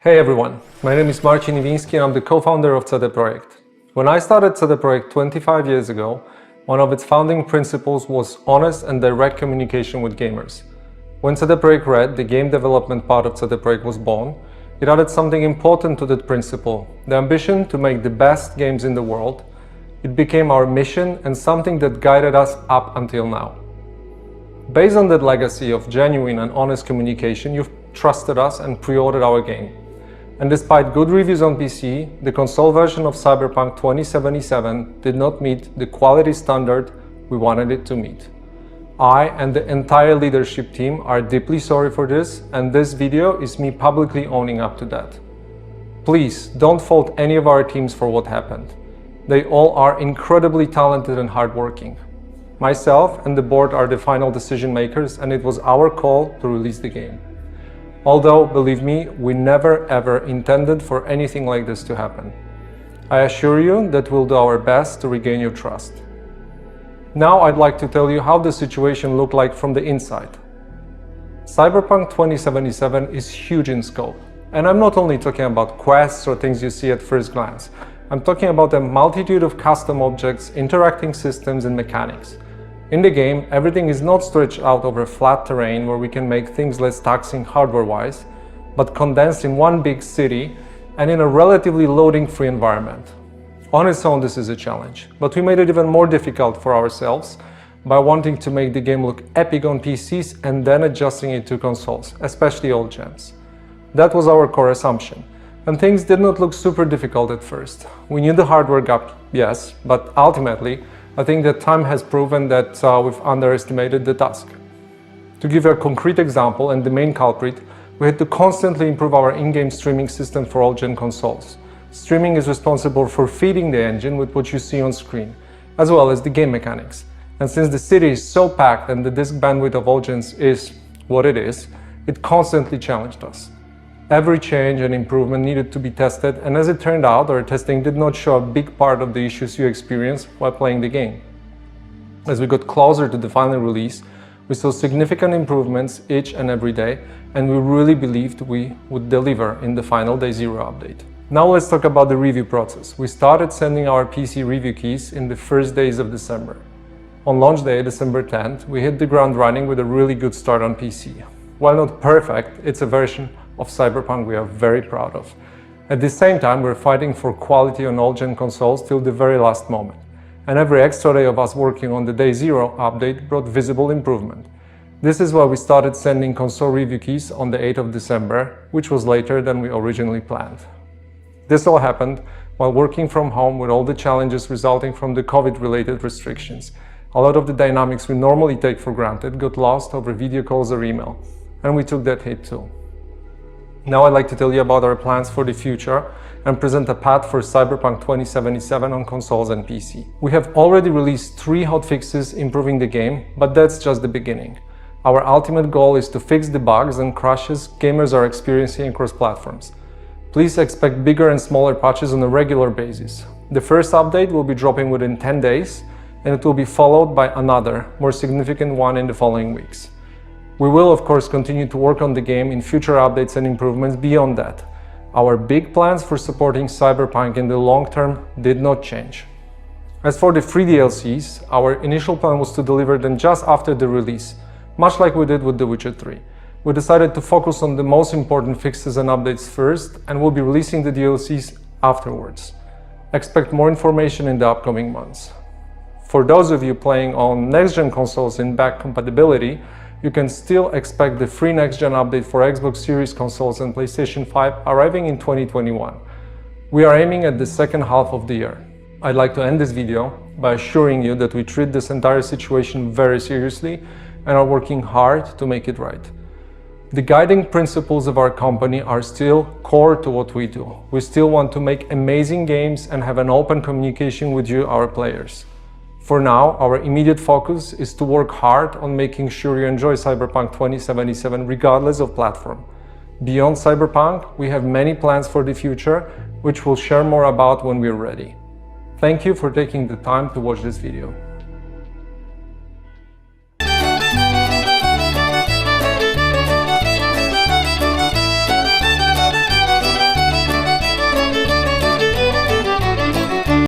Hey everyone, my name is Marcin Iwiński and I'm the co-founder of Projekt. When I started Projekt 25 years ago, one of its founding principles was honest and direct communication with gamers. When Projekt Red, the game development part of Projekt was born, it added something important to that principle, the ambition to make the best games in the world. It became our mission and something that guided us up until now. Based on that legacy of genuine and honest communication, you've trusted us and pre-ordered our game. And despite good reviews on PC, the console version of Cyberpunk 2077 did not meet the quality standard we wanted it to meet. I and the entire leadership team are deeply sorry for this, and this video is me publicly owning up to that. Please don't fault any of our teams for what happened. They all are incredibly talented and hardworking. Myself and the board are the final decision makers, and it was our call to release the game. Although, believe me, we never ever intended for anything like this to happen. I assure you that we'll do our best to regain your trust. Now I'd like to tell you how the situation looked like from the inside. Cyberpunk 2077 is huge in scope. And I'm not only talking about quests or things you see at first glance. I'm talking about a multitude of custom objects, interacting systems and mechanics. In the game, everything is not stretched out over flat terrain where we can make things less taxing hardware-wise, but condensed in one big city and in a relatively loading-free environment. On its own, this is a challenge, but we made it even more difficult for ourselves by wanting to make the game look epic on PCs and then adjusting it to consoles, especially old gens. That was our core assumption, and things did not look super difficult at first. We knew the hardware gap, yes, but ultimately, I think that time has proven that we've underestimated the task. To give a concrete example and the main culprit, we had to constantly improve our in-game streaming system for all-gen consoles. Streaming is responsible for feeding the engine with what you see on screen, as well as the game mechanics. And since the city is so packed and the disk bandwidth of all gens is what it is, it constantly challenged us. Every change and improvement needed to be tested, and as it turned out, our testing did not show a big part of the issues you experience while playing the game. As we got closer to the final release, we saw significant improvements each and every day, and we really believed we would deliver in the final Day Zero update. Now let's talk about the review process. We started sending our PC review keys in the first days of December. On launch day, December 10th, we hit the ground running with a really good start on PC. While not perfect, it's a version of Cyberpunk we are very proud of. At the same time, we're fighting for quality on all-gen consoles till the very last moment. And every extra day of us working on the Day Zero update brought visible improvement. This is why we started sending console review keys on the 8th of December, which was later than we originally planned. This all happened while working from home with all the challenges resulting from the COVID-related restrictions. A lot of the dynamics we normally take for granted got lost over video calls or email, and we took that hit too. Now I'd like to tell you about our plans for the future and present a path for Cyberpunk 2077 on consoles and PC. We have already released 3 hotfixes improving the game, but that's just the beginning. Our ultimate goal is to fix the bugs and crashes gamers are experiencing across platforms. Please expect bigger and smaller patches on a regular basis. The first update will be dropping within 10 days, and it will be followed by another, more significant one in the following weeks. We will, of course, continue to work on the game in future updates and improvements beyond that. Our big plans for supporting Cyberpunk in the long term did not change. As for the free DLCs, our initial plan was to deliver them just after the release, much like we did with The Witcher 3. We decided to focus on the most important fixes and updates first, and we'll be releasing the DLCs afterwards. Expect more information in the upcoming months. For those of you playing on next-gen consoles in back compatibility, you can still expect the free next-gen update for Xbox Series consoles and PlayStation 5 arriving in 2021. We are aiming at the second half of the year. I'd like to end this video by assuring you that we treat this entire situation very seriously and are working hard to make it right. The guiding principles of our company are still core to what we do. We still want to make amazing games and have an open communication with you, our players. For now, our immediate focus is to work hard on making sure you enjoy Cyberpunk 2077 regardless of platform. Beyond Cyberpunk, we have many plans for the future, which we'll share more about when we're ready. Thank you for taking the time to watch this video.